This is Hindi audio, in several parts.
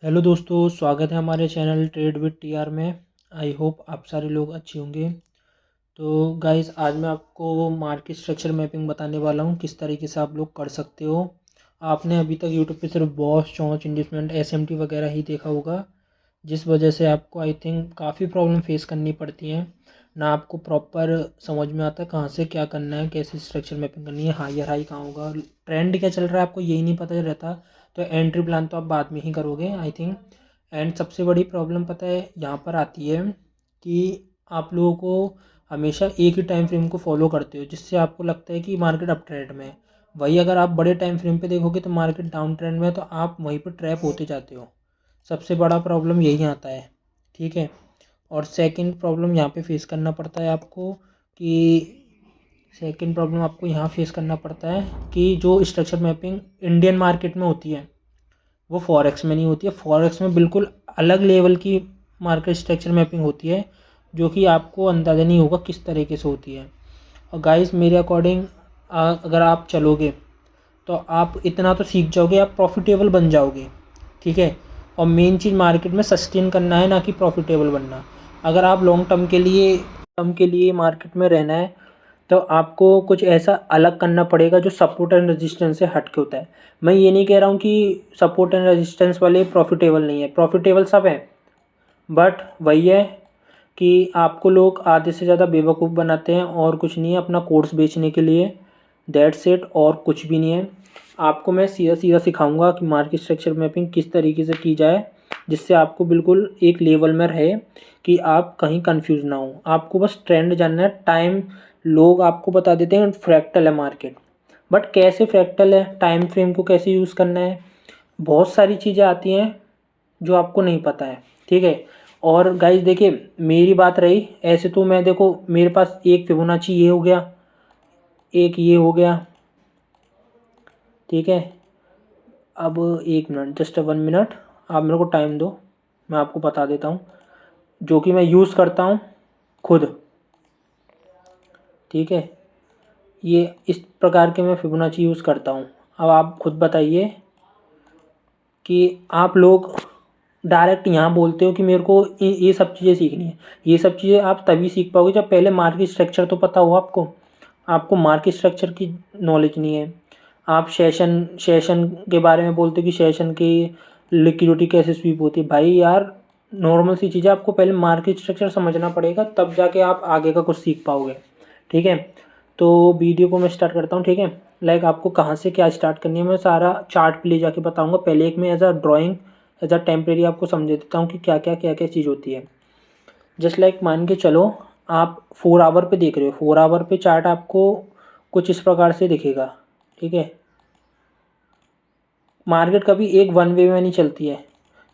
हेलो दोस्तों, स्वागत है हमारे चैनल ट्रेड विद टीआर में। आई होप आप सारे लोग अच्छे होंगे। तो गाइस, आज मैं आपको मार्केट स्ट्रक्चर मैपिंग बताने वाला हूँ, किस तरीके से आप लोग कर सकते हो। आपने अभी तक यूट्यूब पे सिर्फ बॉस, चौंच, इंडस्ट्रीमेंट, एसएमटी वगैरह ही देखा होगा, जिस वजह से आपको आई थिंक काफ़ी प्रॉब्लम फेस करनी पड़ती है। ना आपको प्रॉपर समझ में आता है कहाँ से क्या करना है, कैसे स्ट्रक्चर मैपिंग करनी है, हायर हाई कहाँ होगा, ट्रेंड क्या चल रहा है, आपको यही नहीं पता रहता। तो एंट्री प्लान तो आप बाद में ही करोगे आई थिंक। एंड सबसे बड़ी प्रॉब्लम पता है यहाँ पर आती है कि आप लोगों को हमेशा एक ही टाइम फ्रेम को फॉलो करते हो, जिससे आपको लगता है कि मार्केट अप ट्रेंड में है। वही अगर आप बड़े टाइम फ्रेम पे देखोगे तो मार्केट डाउन ट्रेंड में है, तो आप वहीं पर ट्रैप होते जाते हो। सबसे बड़ा प्रॉब्लम यही आता है, ठीक है। और सेकंड प्रॉब्लम यहाँ पे फेस करना पड़ता है आपको कि सेकंड प्रॉब्लम आपको यहाँ फेस करना पड़ता है कि जो स्ट्रक्चर मैपिंग इंडियन मार्केट में होती है वो फॉरेक्स में नहीं होती है। फॉरेक्स में बिल्कुल अलग लेवल की मार्केट स्ट्रक्चर मैपिंग होती है, जो कि आपको अंदाज़ा नहीं होगा किस तरीके से होती है। और गाइस, मेरे अकॉर्डिंग अगर आप चलोगे तो आप इतना तो सीख जाओगे, आप प्रॉफिटेबल बन जाओगे, ठीक है। और मेन चीज़ मार्केट में सस्टेन करना है, ना कि प्रॉफिटेबल बनना। अगर आप लॉन्ग टर्म के लिए मार्केट में रहना है तो आपको कुछ ऐसा अलग करना पड़ेगा जो सपोर्ट एंड रेजिस्टेंस से हट के होता है। मैं ये नहीं कह रहा हूँ कि सपोर्ट एंड रेजिस्टेंस वाले प्रॉफिटेबल नहीं है, प्रॉफिटेबल सब है। बट वही है कि आपको लोग आधे से ज़्यादा बेवकूफ़ बनाते हैं, और कुछ नहीं है, अपना कोर्स बेचने के लिए। दैट्स इट, और कुछ भी नहीं है। आपको मैं सीधा सीधा सिखाऊंगा कि मार्केट स्ट्रक्चर मैपिंग किस तरीके से की जाए, जिससे आपको बिल्कुल एक लेवल में रहे कि आप कहीं कंफ्यूज ना हो। आपको बस ट्रेंड जानना है, टाइम। लोग आपको बता देते हैं फ्रैक्टल है मार्केट, बट कैसे फ्रैक्टल है, टाइम फ्रेम को कैसे यूज़ करना है, बहुत सारी चीज़ें आती हैं जो आपको नहीं पता है, ठीक है। और गाइस देखिए, मेरी बात रही ऐसे तो मैं, देखो मेरे पास एक फिबोनाची ये हो गया, एक ये हो गया, ठीक है। अब 1 मिनट, जस्ट 1 मिनट, आप मेरे को टाइम दो, मैं आपको बता देता हूँ जो कि मैं यूज़ करता हूँ खुद, ठीक है। ये इस प्रकार के मैं फिबोनाची यूज़ करता हूँ। अब आप खुद बताइए कि आप लोग डायरेक्ट यहाँ बोलते हो कि मेरे को ये सब चीज़ें सीखनी है। ये सब चीज़ें आप तभी सीख पाओगे जब पहले मार्केट स्ट्रक्चर तो पता हो आपको। आपको मार्केट स्ट्रक्चर की नॉलेज नहीं है। आप सेशन सेशन के बारे में बोलते हो कि सेशन की लिक्विडिटी कैसे स्वीप होती है। भाई यार, नॉर्मल सी चीज़ें, आपको पहले मार्केट स्ट्रक्चर समझना पड़ेगा, तब जाके आप आगे का कुछ सीख पाओगे, ठीक है। तो वीडियो को मैं स्टार्ट करता हूँ, ठीक है। लाइक आपको कहाँ से क्या स्टार्ट करनी है मैं सारा चार्ट पे ले जाके बताऊँगा। पहले एक मैं as a drawing, as a temporary आपको समझा देता हूँ कि क्या क्या चीज़ होती है। जस्ट लाइक मान के चलो, आप 4 आवर पे देख रहे हो, 4 आवर पे चार्ट आपको कुछ इस प्रकार से दिखेगा, ठीक है। मार्केट कभी एक वन वे में नहीं चलती है,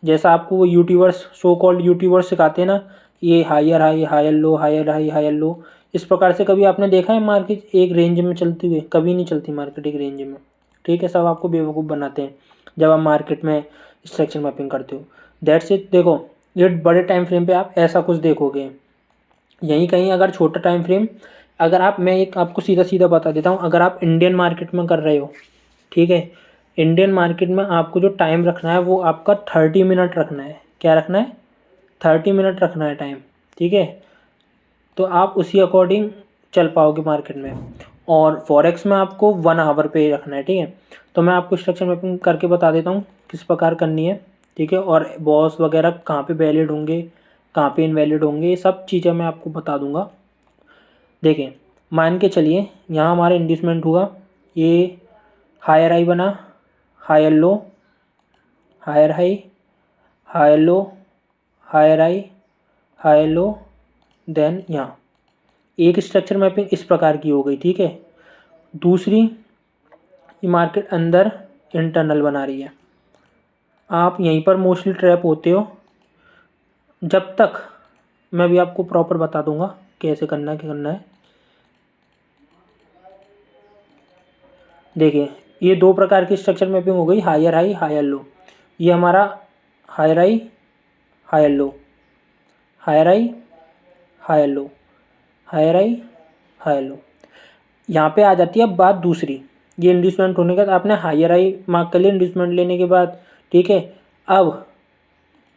जैसा आपको वो यूट्यूबर्स, सो कॉल्ड यूट्यूबर्स सिखाते हैं ना, ये higher high, higher low, higher high, higher low. इस प्रकार से कभी आपने देखा है मार्केट एक रेंज में चलती हुई? कभी नहीं चलती मार्केट एक रेंज में, ठीक है। सब आपको बेवकूफ़ बनाते हैं जब आप मार्केट में स्ट्रक्चर मैपिंग करते हो। That's it. देखो, ये बड़े टाइम फ्रेम पे आप ऐसा कुछ देखोगे। यहीं कहीं अगर छोटा टाइम फ्रेम, अगर आप, मैं एक आपको सीधा सीधा बता देता हूँ, अगर आप इंडियन मार्केट में कर रहे हो, ठीक है, इंडियन मार्केट में आपको जो टाइम रखना है वो आपका 30 मिनट रखना है। क्या रखना है? 30 मिनट रखना है टाइम, ठीक है। तो आप उसी अकॉर्डिंग चल पाओगे मार्केट में। और फॉरेक्स में आपको 1 आवर पे रखना है, ठीक है। तो मैं आपको स्ट्रक्चर मैपिंग करके बता देता हूँ किस प्रकार करनी है, ठीक है। और बॉस वगैरह कहाँ पे वैलिड होंगे, कहाँ पे इनवैलिड होंगे, ये सब चीज़ें मैं आपको बता दूंगा। देखिए, मान के चलिए यहाँ हमारा इंड्यूसमेंट हुआ, ये हायर हाई बना, higher low, higher high, higher low, higher high, higher low, then यहाँ एक स्ट्रक्चर मैपिंग इस प्रकार की हो गई, ठीक है। दूसरी, ये मार्केट अंदर इंटरनल बना रही है। आप यहीं पर मोस्टली ट्रैप होते हो, जब तक मैं भी आपको प्रॉपर बता दूंगा कैसे करना है, क्या करना है। देखिए, ये 2 प्रकार की स्ट्रक्चर मैपिंग हो गई, हायर हाई, हायर लो। ये हमारा higher high, higher low, higher high, higher low, higher high, higher low. यहाँ पे आ जाती है अब बात दूसरी। ये इंड्यूसमेंट होने के बाद आपने हायर हाई मार्क कर लिया इंड्यूसमेंट लेने के बाद, ठीक है। अब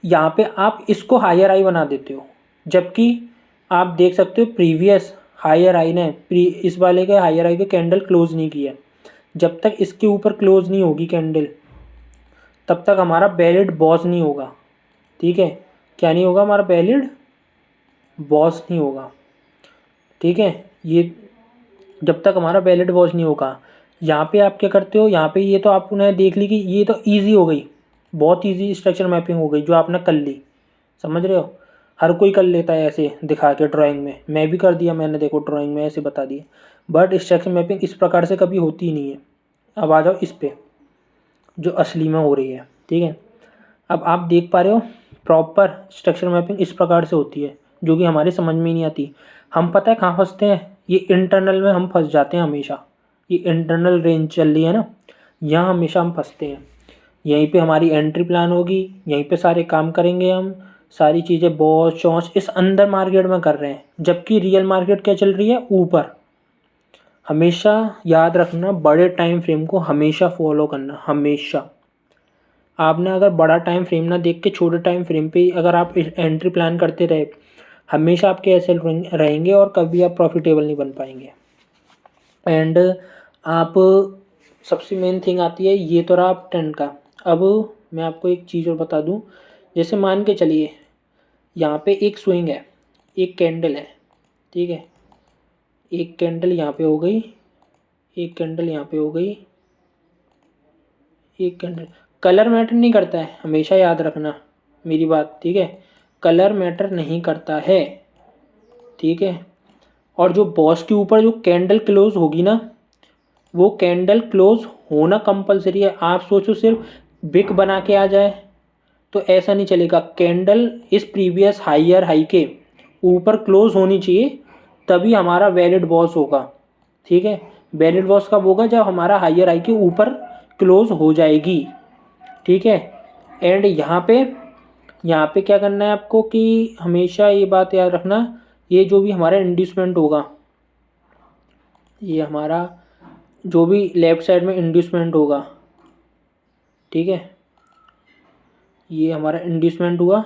यहाँ पे आप इसको हायर आई बना देते हो, जबकि आप देख सकते हो प्रीवियस हायर आई ने इस वाले के हायर आई के कैंडल क्लोज नहीं किया। जब तक इसके ऊपर क्लोज नहीं होगी कैंडल, तब तक हमारा वैलिड बॉस नहीं होगा। ठीक है, क्या नहीं होगा, हमारा वैलिड बॉस नहीं होगा। ठीक है, ये जब तक हमारा वैलिड वॉच नहीं होगा। यहाँ पे आप क्या करते हो, यहाँ पे ये तो आपने देख ली कि ये तो ईजी हो गई, बहुत ईजी स्ट्रक्चर मैपिंग हो गई जो आपने कर ली। समझ रहे हो, हर कोई कर लेता है ऐसे दिखा के ड्राइंग में, मैं भी कर दिया मैंने, देखो ड्राइंग में ऐसे बता दिया। बट स्ट्रक्चर मैपिंग इस प्रकार से कभी होती ही नहीं है। अब आ जाओ इस पे जो असली में हो रही है। ठीक है, अब आप देख पा रहे हो प्रॉपर स्ट्रक्चर मैपिंग इस प्रकार से होती है, जो कि हमारे समझ में ही नहीं आती। हम पता है कहाँ फंसते हैं, ये इंटरनल में हम फंस जाते हैं हमेशा। ये इंटरनल रेंज चल रही है ना, यहाँ हमेशा हम फंसते हैं। यहीं पे हमारी एंट्री प्लान होगी, यहीं पे सारे काम करेंगे हम, सारी चीज़ें बॉस चौंच इस अंदर मार्केट में कर रहे हैं, जबकि रियल मार्केट क्या चल रही है, ऊपर। हमेशा याद रखना, बड़े टाइम फ्रेम को हमेशा फॉलो करना। हमेशा आपने अगर बड़ा टाइम फ्रेम ना देख के छोटे टाइम फ्रेम पे अगर आप एंट्री प्लान करते रहे, हमेशा आपके ऐसे रहेंगे और कभी आप प्रॉफिटेबल नहीं बन पाएंगे। एंड आप सबसे मेन थिंग आती है, ये तो रहा आप ट्रेंड का। अब मैं आपको एक चीज़ और बता दूं, जैसे मान के चलिए यहाँ पे एक स्विंग है, एक कैंडल है। ठीक है, एक कैंडल यहाँ पे हो गई, एक कैंडल यहाँ पे हो गई, एक कैंडल। कलर मैटर नहीं करता है, हमेशा याद रखना मेरी बात। ठीक है, कलर मैटर नहीं करता है। ठीक है, और जो बॉस के ऊपर जो कैंडल क्लोज होगी ना, वो कैंडल क्लोज होना कंपलसरी है। आप सोचो सिर्फ बिग बना के आ जाए तो ऐसा नहीं चलेगा। कैंडल इस प्रीवियस हायर हाई के ऊपर क्लोज होनी चाहिए, तभी हमारा वैलिड बॉस होगा। ठीक है, वैलिड बॉस कब होगा, जब हमारा हायर हाई के ऊपर क्लोज हो जाएगी। ठीक है, एंड यहाँ पे क्या करना है आपको कि हमेशा ये बात याद रखना, ये जो भी हमारा इंड्यूसमेंट होगा, ये हमारा जो भी लेफ्ट साइड में इंड्यूसमेंट होगा, ठीक है, ये हमारा इंड्यूसमेंट हुआ,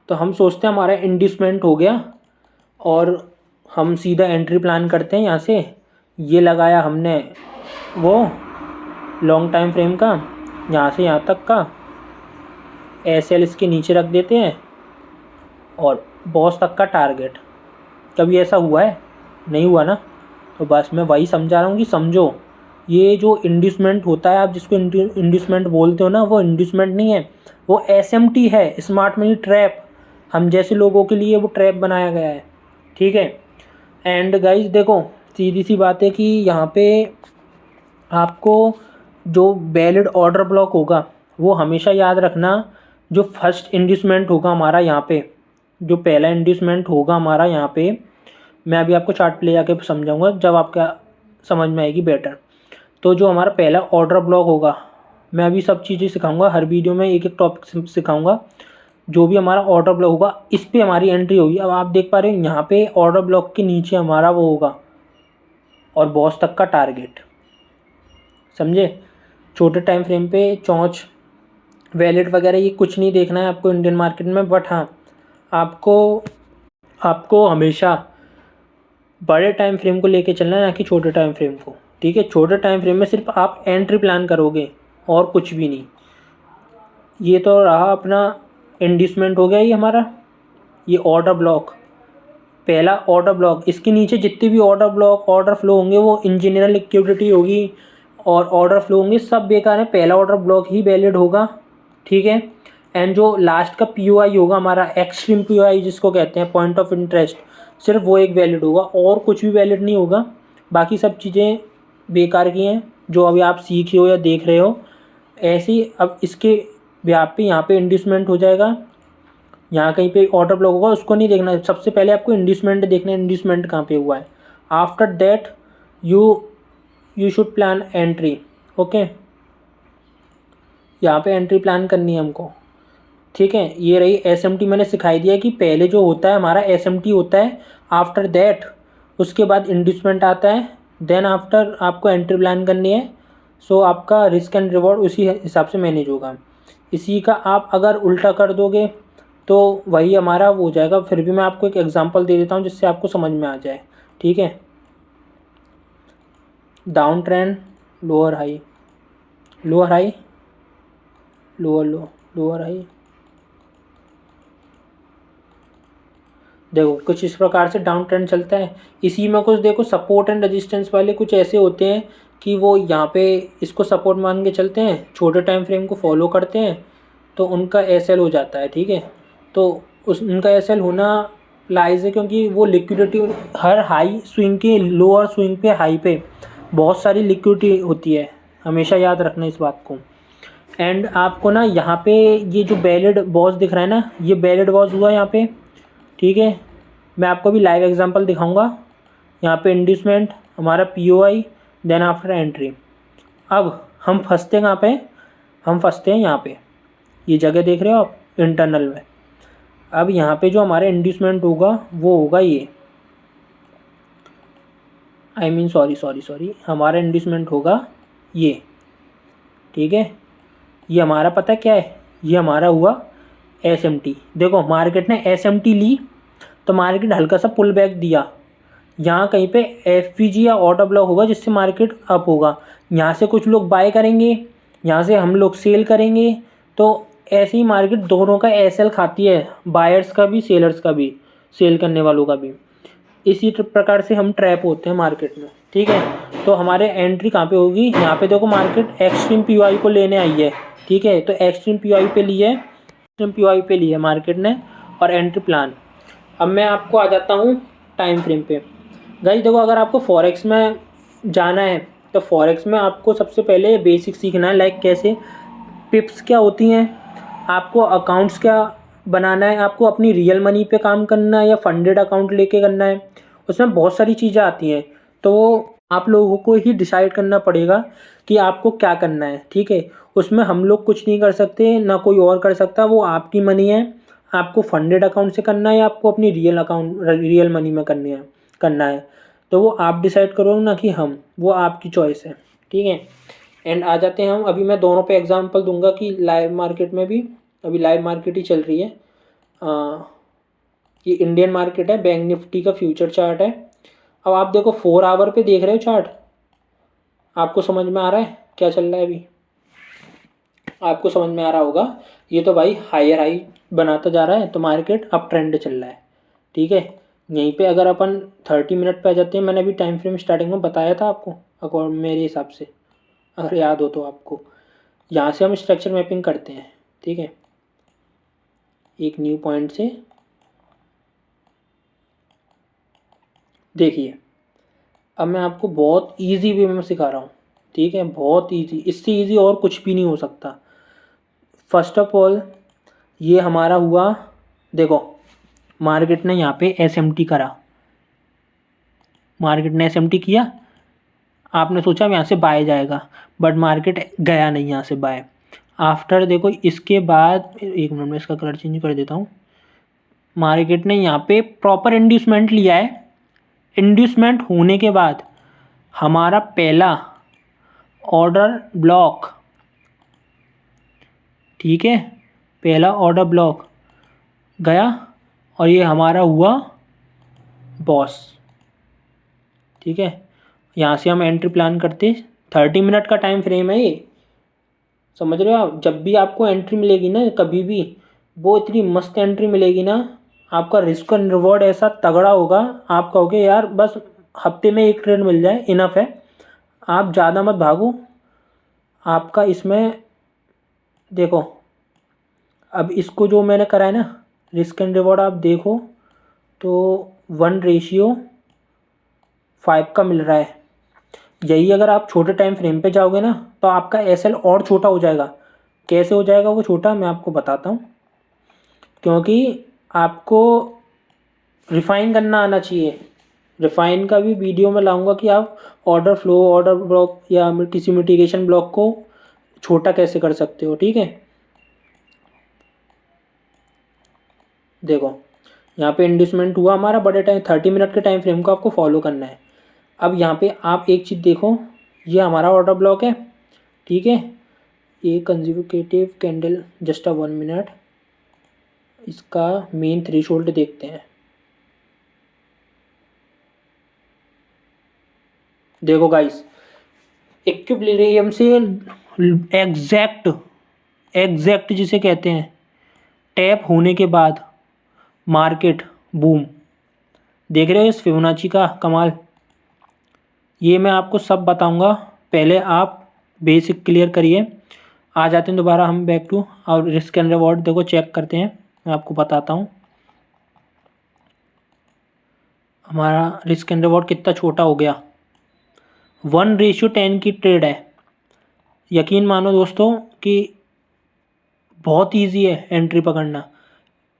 तो हम सोचते हैं हमारा इंड्यूसमेंट हो गया और हम सीधा एंट्री प्लान करते हैं। यहाँ से ये लगाया हमने वो लॉन्ग टाइम फ्रेम का, यहाँ से यहाँ तक का एसएल इसके नीचे रख देते हैं और बॉस तक का टारगेट। कभी ऐसा हुआ है? नहीं हुआ ना। तो बस मैं वही समझा रहा हूँ कि समझो, ये जो इंड्यूसमेंट होता है, आप जिसको इंड्यूसमेंट बोलते हो ना, वो इंड्यूसमेंट नहीं है, वो एसएमटी है, स्मार्ट मनी ट्रैप। हम जैसे लोगों के लिए वो ट्रैप बनाया गया है। ठीक है, एंड गाइस देखो, सीधी सी बात है कि यहाँ पे आपको जो वैलिड ऑर्डर ब्लॉक होगा वो हमेशा याद रखना। जो फर्स्ट इंड्यूसमेंट होगा हमारा यहाँ पे, जो पहला इंड्यूसमेंट होगा हमारा यहाँ पे, मैं अभी आपको चार्ट पे ले जाके समझाऊंगा जब आपका समझ में आएगी बेटर। तो जो हमारा पहला ऑर्डर ब्लॉक होगा, मैं अभी सब चीज़ें सिखाऊंगा, हर वीडियो में एक एक टॉपिक सिखाऊंगा। जो भी हमारा ऑर्डर ब्लॉक होगा, इस पर हमारी एंट्री होगी। अब आप देख पा रहे हो यहाँ पे ऑर्डर ब्लॉक के नीचे हमारा वो होगा और बॉस तक का टारगेट। समझे, छोटे टाइम फ्रेम पे चौंच वैलिड वगैरह ये कुछ नहीं देखना है आपको इंडियन मार्केट में। बट हाँ, आपको हमेशा बड़े टाइम फ्रेम को लेके चलना है, ना कि छोटे टाइम फ्रेम को। ठीक है, छोटे टाइम फ्रेम में सिर्फ आप एंट्री प्लान करोगे और कुछ भी नहीं। ये तो रहा अपना इंड्यूसमेंट हो गया ये हमारा, ये ऑर्डर ब्लॉक, पहला ऑर्डर ब्लॉक। इसके नीचे जितने भी ऑर्डर ब्लॉक ऑर्डर फ्लो होंगे वो इंजीनियरल लिक्विडिटी होगी और ऑर्डर फ्लो होंगे, सब बेकार है। पहला ऑर्डर ब्लॉक ही वैलिड होगा। ठीक है, एंड जो लास्ट का पीओआई होगा हमारा, एक्सट्रीम पीओआई जिसको कहते हैं, पॉइंट ऑफ इंटरेस्ट, सिर्फ वो एक वैलिड होगा और कुछ भी वैलिड नहीं होगा। बाकी सब चीज़ें बेकार की हैं जो अभी आप सीख रहे हो या देख रहे हो। ऐसे ही अब इसके ब्याह पे यहाँ पे इंड्यूसमेंट हो जाएगा, यहाँ कहीं पे ऑर्डर ब्लॉक होगा, उसको नहीं देखना है। सबसे पहले आपको इंड्यूसमेंट देखना है, इंड्यूसमेंट कहाँ पे हुआ है। After that you should plan entry. Okay, यहाँ पे एंट्री प्लान करनी है हमको। ठीक है, ये रही एसएमटी, मैंने सिखाई दिया कि पहले जो होता है हमारा एसएमटी होता है, आफ्टर दैट उसके बाद इंड्यूसमेंट आता है, देन आफ्टर आपको एंट्री प्लान करनी है। सो आपका रिस्क एंड रिवॉर्ड उसी हिसाब से मैनेज होगा। इसी का आप अगर उल्टा कर दोगे तो वही हमारा वो हो जाएगा। फिर भी मैं आपको एक एग्जांपल दे देता हूँ जिससे आपको समझ में आ जाए, ठीक है। Down trend, lower high, lower high, lower लो, लोअर हाई, देखो कुछ इस प्रकार से डाउन ट्रेंड चलता है। इसी में कुछ देखो सपोर्ट एंड रेजिस्टेंस वाले कुछ ऐसे होते हैं कि वो यहाँ पे इसको सपोर्ट मान के चलते हैं, छोटे टाइम फ्रेम को फॉलो करते हैं, तो उनका एसएल हो जाता है, ठीक है। तो उस उनका एसएल होना लाइज है क्योंकि वो लिक्विडिटी हर हाई स्विंग के लोअर स्विंग पे हाई पे बहुत सारी लिक्विडिटी होती है, हमेशा याद रखना इस बात को। एंड आपको ना यहाँ पे ये जो बैलिड बॉस दिख रहा है ना, ये बैलिड बॉस हुआ यहाँ पे, ठीक है। मैं आपको भी लाइव एग्जांपल दिखाऊंगा। यहाँ पे इंड्यूसमेंट हमारा पीओआई, देन आफ्टर एंट्री। अब हम फंसते कहाँ पे, हम फंसते हैं यहाँ पे, ये जगह देख रहे हो आप इंटरनल में। अब यहाँ पे जो हमारा इंड्यूसमेंट होगा वो होगा ये, आई मीन सॉरी हमारा इंड्यूसमेंट होगा ये, ठीक है। ये हमारा पता क्या है, ये हमारा हुआ एसएमटी। देखो मार्केट ने एसएमटी ली तो मार्केट हल्का सा पुल बैक दिया, यहाँ कहीं पे एफवीजी या ऑर्डर ब्लॉक होगा जिससे मार्केट अप होगा। यहाँ से कुछ लोग बाय करेंगे, यहाँ से हम लोग सेल करेंगे। तो ऐसे ही मार्केट दोनों का एसएल खाती है, बायर्स का भी सेलर्स का भी, सेल करने वालों का भी। इसी प्रकार से हम ट्रैप होते हैं मार्केट में, ठीक है। तो हमारे एंट्री कहाँ पे होगी, यहाँ पे देखो मार्केट एक्सट्रीम पीओआई को लेने आई है, ठीक है। तो एक्सट्रीम पीओआई पे ली है, एक्सट्रीम पीओआई पे ली है मार्केट ने, और एंट्री प्लान। अब मैं आपको आ जाता हूँ टाइम फ्रेम पे। गाइस देखो अगर आपको फॉरेक्स में जाना है तो फॉरेक्स में आपको सबसे पहले बेसिक सीखना है, लाइक कैसे पिप्स क्या होती हैं, आपको अकाउंट्स क्या बनाना है, आपको अपनी रियल मनी पे काम करना है या फंडेड अकाउंट लेके करना है, उसमें बहुत सारी चीज़ें आती हैं। तो आप लोगों को ही डिसाइड करना पड़ेगा कि आपको क्या करना है, ठीक है। उसमें हम लोग कुछ नहीं कर सकते, ना कोई और कर सकता, वो आपकी मनी है। आपको फंडेड अकाउंट से करना है या आपको अपनी रियल मनी में करना है, तो वो आप डिसाइड करो ना कि हम, वो आपकी चॉइस है, ठीक है। एंड आ जाते हैं हम, अभी मैं दोनों पे एग्जांपल दूंगा कि लाइव मार्केट में भी, अभी लाइव मार्केट ही चल रही है। ये इंडियन मार्केट है, बैंक निफ्टी का फ्यूचर चार्ट है। अब आप देखो 4 आवर पे देख रहे हो चार्ट, आपको समझ में आ रहा है क्या चल रहा है अभी, आपको समझ में आ रहा होगा। ये तो भाई हायर हाई बनाता जा रहा है, तो मार्केट अप ट्रेंड चल रहा है, ठीक है। यहीं पे अगर अपन 30 मिनट पे आ जाते हैं, मैंने अभी टाइम फ्रेम स्टार्टिंग में बताया था आपको, अकॉर्डिंग मेरे हिसाब से, अगर याद हो तो आपको। यहाँ से हम स्ट्रक्चर मैपिंग करते हैं, ठीक है, एक न्यू पॉइंट से। देखिए अब मैं आपको बहुत इजी वे में सिखा रहा हूँ, ठीक है, बहुत इजी, इससे इजी और कुछ भी नहीं हो सकता। फर्स्ट ऑफ ऑल ये हमारा हुआ, देखो मार्केट ने यहाँ पे एसएमटी करा, मार्केट ने एसएमटी किया, आपने सोचा यहाँ से बाय जाएगा, बट मार्केट गया नहीं यहाँ से बाय। आफ्टर देखो इसके बाद, एक मिनट में इसका कलर चेंज कर देता हूँ। मार्केट ने यहाँ पे प्रॉपर इंड्यूसमेंट लिया है। इंड्यूसमेंट होने के बाद हमारा पहला ऑर्डर ब्लॉक, ठीक है, पहला ऑर्डर ब्लॉक गया और ये हमारा हुआ बॉस, ठीक है। यहाँ से हम एंट्री प्लान करते, 30 मिनट का टाइम फ्रेम है ये, समझ रहे हो आप। जब भी आपको एंट्री मिलेगी ना कभी भी, वो इतनी मस्त एंट्री मिलेगी ना, आपका रिस्क एंड रिवॉर्ड ऐसा तगड़ा होगा, आप कहोगे यार बस हफ्ते में एक ट्रेड मिल जाए इनफ है, आप ज़्यादा मत भागो। आपका इसमें देखो, अब इसको जो मैंने करा है ना, रिस्क एंड रिवॉर्ड आप देखो तो 1:5 का मिल रहा है। यही अगर आप छोटे टाइम फ्रेम पे जाओगे ना तो आपका एसएल और छोटा हो जाएगा। कैसे हो जाएगा वो छोटा, मैं आपको बताता हूँ। क्योंकि आपको रिफाइन करना आना चाहिए, रिफाइन का भी वीडियो में लाऊंगा कि आप ऑर्डर फ्लो, ऑर्डर ब्लॉक या किसी मिटिगेशन ब्लॉक को छोटा कैसे कर सकते हो, ठीक है। देखो यहाँ पे इंड्यूसमेंट हुआ हमारा बड़े टाइम, 30 मिनट के टाइम फ्रेम को आपको फॉलो करना है। अब यहाँ पे आप एक चीज़ देखो, ये हमारा ऑर्डर ब्लॉक है, ठीक है। ये कंज्यूकेटिव कैंडल, जस्ट 1 मिनट, इसका मेन थ्रेशोल्ड देखते हैं। देखो गाइस, इक्विलिब्रियम से एग्जैक्ट जिसे कहते हैं टैप होने के बाद मार्केट बूम। देख रहे हो इस फिबोनाची का कमाल। ये मैं आपको सब बताऊंगा, पहले आप बेसिक क्लियर करिए। आ जाते हैं दोबारा हम बैक टू और रिस्क एंड रिवॉर्ड। देखो चेक करते हैं, मैं आपको बताता हूँ हमारा रिस्क एंड रिवॉर्ड कितना छोटा हो गया। 1:10 की ट्रेड है। यकीन मानो दोस्तों कि बहुत ईजी है एंट्री पकड़ना,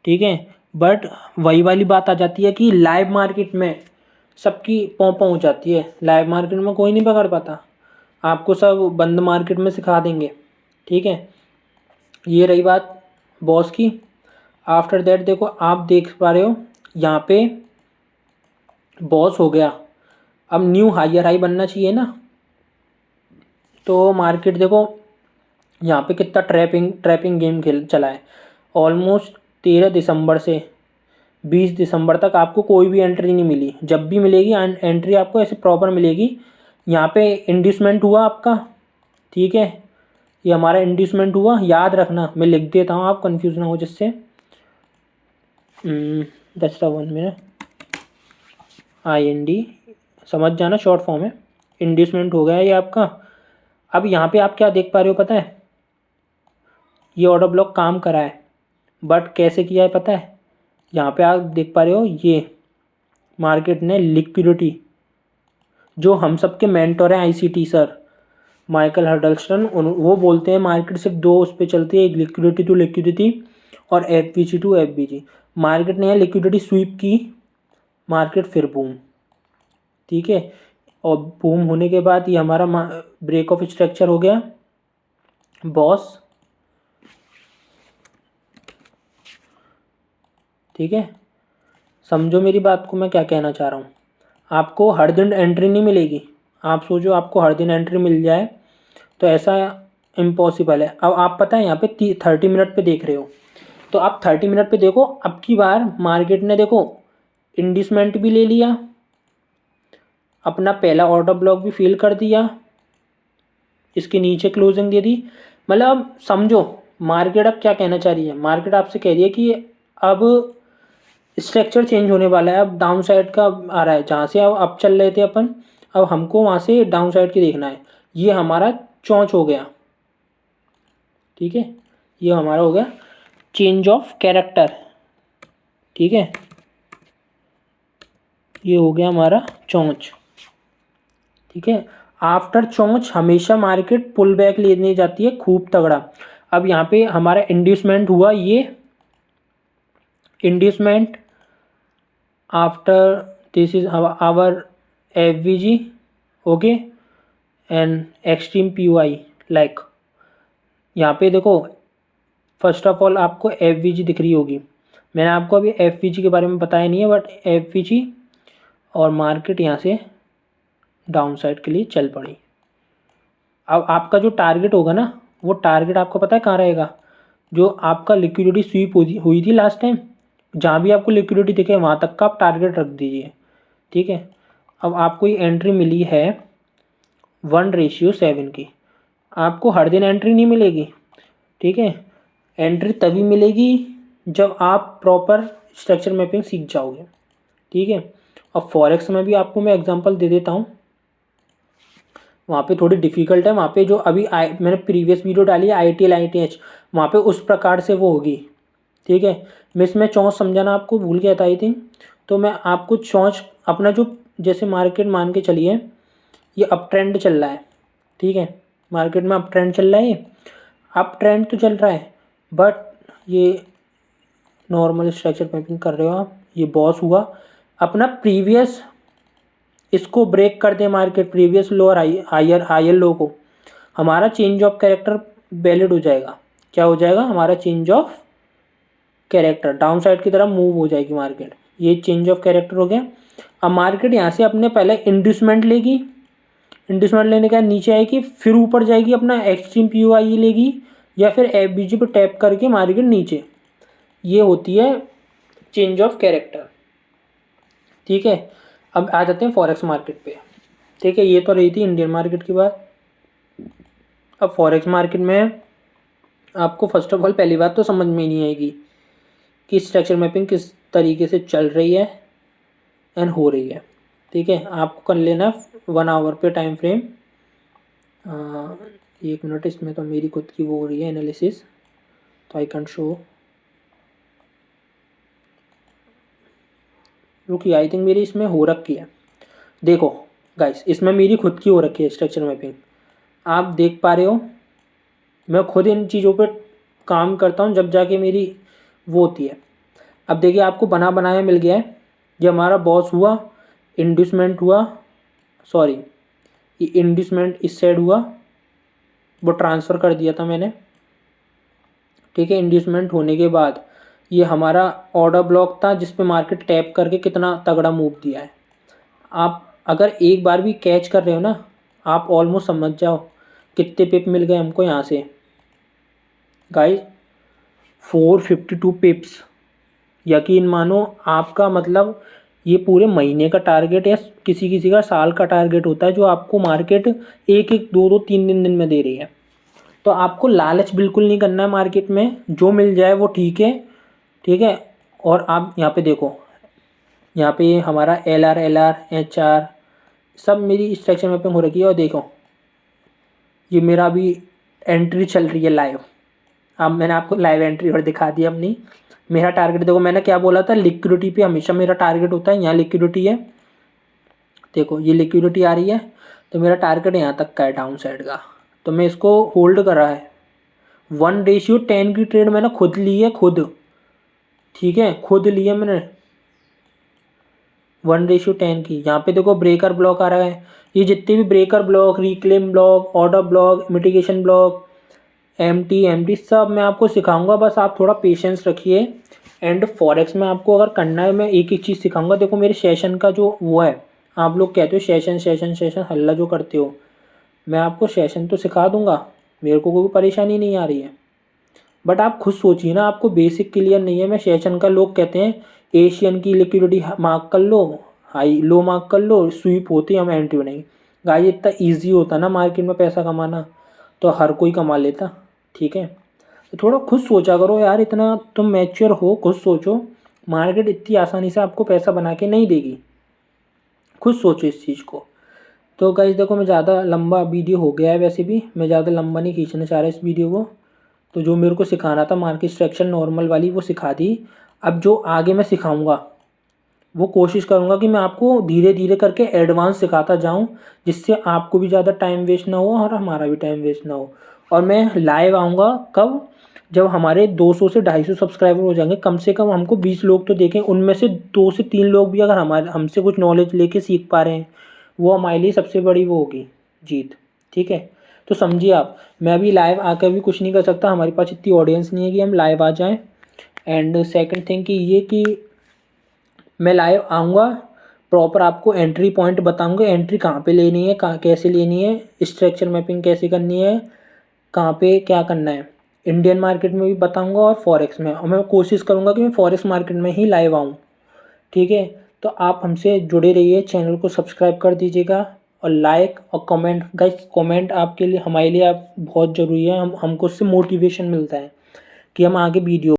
ठीक है। बट वही वाली बात आ जाती है कि लाइव मार्केट में सबकी पौ हो जाती है। लाइव मार्केट में कोई नहीं पकड़ पाता, आपको सब बंद मार्केट में सिखा देंगे, ठीक है। ये रही बात बॉस की। आफ्टर दैट देखो, आप देख पा रहे हो यहाँ पे बॉस हो गया। अब न्यू हायर हाई बनना चाहिए ना। तो मार्केट देखो यहाँ पे कितना ट्रैपिंग गेम खेल चला है। ऑलमोस्ट 13 दिसंबर से 20 दिसंबर तक आपको कोई भी एंट्री नहीं मिली। जब भी मिलेगी एंट्री आपको ऐसे प्रॉपर मिलेगी। यहाँ पे इंड्यूसमेंट हुआ आपका, ठीक है। ये हमारा इंड्यूसमेंट हुआ, याद रखना मैं लिख देता हूँ, आप कंफ्यूज ना हो जिससे। Just 1 minute. IND समझ जाना, शॉर्ट फॉर्म है। इंड्यूसमेंट हो गया ये आपका। अब यहाँ पे आप क्या देख पा रहे हो पता है, ये ऑर्डर ब्लॉक काम करा है, बट कैसे किया है पता है। यहाँ पे आप देख पा रहे हो ये मार्केट ने लिक्विडिटी, जो हम सबके मेंटर हैं ICT सर माइकल हडल्स्टन, वो बोलते हैं मार्केट सिर्फ दो उस पर चलती है, एक लिक्विडिटी टू लिक्विडिटी और FVG टू FVG। मार्केट ने लिक्विडिटी स्वीप की, मार्केट फिर बूम, ठीक है। और बूम होने के बाद ये हमारा ब्रेक ऑफ स्ट्रक्चर हो गया बॉस, ठीक है। समझो मेरी बात को, मैं क्या कहना चाह रहा हूँ। आपको हर दिन एंट्री नहीं मिलेगी। आप सोचो आपको हर दिन एंट्री मिल जाए तो ऐसा इम्पॉसिबल है। अब आप पता है यहाँ पे 30 मिनट पे देख रहे हो, तो आप 30 मिनट पे देखो। अब की बार मार्केट ने देखो इंड्यूसमेंट भी ले लिया, अपना पहला ऑर्डर ब्लॉक भी फिल कर दिया, इसके नीचे क्लोजिंग दे दी। मतलब समझो मार्केट अब क्या कहना चाह रही है। मार्केट आपसे कह रही है कि अब स्ट्रक्चर चेंज होने वाला है। अब डाउन साइड का आ रहा है, जहाँ से अब अप चल रहे थे अपन, अब हमको वहाँ से डाउन साइड की देखना है। ये हमारा चौंच हो गया, ठीक है। ये हमारा हो गया चेंज ऑफ कैरेक्टर, ठीक है। ये हो गया हमारा चौंच, ठीक है। आफ्टर चौंच हमेशा मार्केट पुल बैक लेने जाती है खूब तगड़ा। अब यहाँ पे हमारा इंड्यूसमेंट हुआ, ये inducement after this is our FVG, okay, and extreme POI like. यहाँ पे देखो फर्स्ट ऑफ ऑल आपको FVG दिख रही होगी। मैंने आपको अभी FVG के बारे में बताया नहीं है, बट FVG और मार्केट यहाँ से डाउन साइड के लिए चल पड़ी। अब आपका जो टारगेट होगा ना, वो टारगेट आपको पता है कहाँ रहेगा। जो आपका लिक्विडिटी स्वीप हुई थी लास्ट टाइम, जहाँ भी आपको लिक्विडिटी दिखे वहाँ तक का आप टारगेट रख दीजिए, ठीक है। अब आपको ये एंट्री मिली है 1:7 की। आपको हर दिन एंट्री नहीं मिलेगी, ठीक है। एंट्री तभी मिलेगी जब आप प्रॉपर स्ट्रक्चर मैपिंग सीख जाओगे, ठीक है। अब फॉरेक्स में भी आपको मैं एग्जांपल दे देता हूँ। वहाँ पे थोड़ी डिफ़िकल्ट है। वहाँ पे जो अभी मैंने प्रीवियस वीडियो डाली है ITL ITH, वहाँ पे उस प्रकार से वो होगी, ठीक है। मैं इसमें चौंच समझाना आपको भूल गया था आई थिंक। तो मैं आपको चौंच अपना जो, जैसे मार्केट मान के चलिए ये अप ट्रेंड चल रहा है, ठीक है। मार्केट में अप ट्रेंड चल रहा है, ये अप ट्रेंड तो चल रहा है, बट ये नॉर्मल स्ट्रक्चर मैपिंग कर रहे हो आप। ये बॉस हुआ अपना प्रीवियस, इसको ब्रेक कर दे मार्केट, प्रीवियस लो और हायर लो को, हमारा चेंज ऑफ कैरेक्टर वैलिड हो जाएगा। क्या हो जाएगा, हमारा change of character down side की तरफ मूव हो जाएगी मार्केट। ये चेंज ऑफ कैरेक्टर हो गया। अब मार्केट यहाँ से अपने पहले इंड्यूसमेंट लेगी, इंड्यूसमेंट लेने के बाद नीचे आएगी, फिर ऊपर जाएगी अपना एक्सट्रीम POI लेगी, या फिर FVG पे टैप करके मार्केट नीचे, ये होती है चेंज ऑफ कैरेक्टर। ठीक है, अब आ जाते हैं फॉरेक्स मार्केट पे। ठीक है, ये तो रही थी इंडियन मार्केट की बात। अब फॉरेक्स मार्केट में आपको फर्स्ट ऑफ ऑल पहली बात तो समझ में ही नहीं आएगी कि स्ट्रक्चर मैपिंग किस तरीके से चल रही है एंड हो रही है। ठीक है, आपको कर लेना 1 आवर पे टाइम फ्रेम। 1 मिनट, इसमें तो मेरी खुद की वो हो रही है एनालिसिस, तो आई कैन शो। रुकिए, आई थिंक मेरी इसमें हो रखी है। देखो गाइस, इसमें मेरी खुद की हो रखी है स्ट्रक्चर मैपिंग, आप देख पा रहे हो। मैं खुद इन चीज़ों पे काम करता हूँ जब जाके मेरी वो होती है। अब देखिए, आपको बना बनाया मिल गया है। ये हमारा बॉस हुआ, इंड्यूसमेंट हुआ, सॉरी ये इंड्यूसमेंट इस साइड हुआ, वो ट्रांसफ़र कर दिया था मैंने। ठीक है, इंड्यूसमेंट होने के बाद ये हमारा ऑर्डर ब्लॉक था जिस पे मार्केट टैप करके कितना तगड़ा मूव दिया है। आप अगर एक बार भी कैच कर रहे हो ना, आप ऑलमोस्ट समझ जाओ कितने पिप मिल गए हमको यहाँ से गाइस। 452 पिप्स। यकीन मानो, आपका मतलब ये पूरे महीने का टारगेट या किसी किसी का साल का टारगेट होता है जो आपको मार्केट एक एक दो दो तीन दिन में दे रही है। तो आपको लालच बिल्कुल नहीं करना है मार्केट में, जो मिल जाए वो ठीक है। ठीक है, और आप यहाँ पे देखो, यहाँ पे हमारा LR HR सब मेरी स्ट्रक्चर मैपिंग हो रखी है। और देखो, ये मेरा अभी एंट्री चल रही है लाइव। अब मैंने आपको लाइव एंट्री और दिखा दी अपनी। मेरा टारगेट देखो, मैंने क्या बोला था, लिक्विडिटी पे हमेशा मेरा टारगेट होता है। यहाँ लिक्विडिटी है, देखो ये लिक्विडिटी आ रही है, तो मेरा टारगेट यहाँ तक का है डाउन साइड का। तो मैं इसको होल्ड कर रहा है। 1:10 की ट्रेड मैंने खुद ली है, खुद। ठीक है, खुद ली है मैंने 1:10 की। यहाँ पे देखो ब्रेकर ब्लॉक आ रहा है। ये जितने भी breaker block, reclaim block, order block, mitigation block, M T सब मैं आपको सिखाऊंगा, बस आप थोड़ा पेशेंस रखिए। एंड फॉरेक्स में आपको अगर करना है, मैं एक एक चीज़ सिखाऊंगा। देखो मेरे सेशन का जो वो है, आप लोग कहते हो सेशन सेशन सेशन हल्ला जो करते हो, मैं आपको सेशन तो सिखा दूंगा, मेरे को कोई परेशानी नहीं आ रही है। बट आप खुद सोचिए ना, आपको बेसिक क्लियर नहीं है। मैं सेशन का, लोग कहते हैं एशियन की लिक्विडिटी मार्क कर लो, हाई लो मार्क कर लो, स्वीप होती है, हम एंट्री बनाएंगे। गाइस इतना ईजी होता ना मार्केट में पैसा कमाना, तो हर कोई कमा लेता। ठीक है, तो थोड़ा खुद सोचा करो यार, इतना तुम मैच्योर हो, खुद सोचो। मार्केट इतनी आसानी से आपको पैसा बना के नहीं देगी, खुद सोचो इस चीज़ को। तो गाइस देखो, मैं ज़्यादा लंबा वीडियो हो गया है, वैसे भी मैं ज़्यादा लंबा नहीं खींचना चाह रहा इस वीडियो को। तो जो मेरे को सिखाना था मार्केट स्ट्रक्चर नॉर्मल वाली, वो सिखा दी। अब जो आगे मैं सिखाऊंगा वो कोशिश करूंगा कि मैं आपको धीरे धीरे करके एडवांस सिखाता जाऊं, जिससे आपको भी ज़्यादा टाइम वेस्ट ना हो और हमारा भी टाइम वेस्ट ना हो। और मैं लाइव आऊँगा कब, जब हमारे 200 से 250 सब्सक्राइबर हो जाएंगे। कम से कम हमको 20 लोग तो देखें, उनमें से 2 से 3 लोग भी अगर हमारे हमसे कुछ नॉलेज लेके सीख पा रहे हैं, वो हमारे लिए सबसे बड़ी वो होगी जीत। ठीक है, तो समझिए आप, मैं अभी लाइव आकर भी कुछ नहीं कर सकता, हमारे पास इतनी ऑडियंस नहीं है कि हम लाइव आ जाएं। एंड सेकंड थिंग कि ये कि मैं लाइव आऊँगा, प्रॉपर आपको एंट्री पॉइंट बताऊँगा, एंट्री कहाँ पे लेनी है, कहाँ कैसे लेनी है, स्ट्रक्चर मैपिंग कैसे करनी है, कहाँ पे क्या करना है। इंडियन मार्केट में भी बताऊँगा और फॉरेक्स में, और मैं कोशिश करूँगा कि मैं फॉरेक्स मार्केट में ही लाइव आऊँ। ठीक है, तो आप हमसे जुड़े रहिए, चैनल को सब्सक्राइब कर दीजिएगा और लाइक और कमेंट। गाइस कमेंट आपके लिए, हमारे लिए आप बहुत ज़रूरी है, हमको उससे मोटिवेशन मिलता है कि हम आगे वीडियो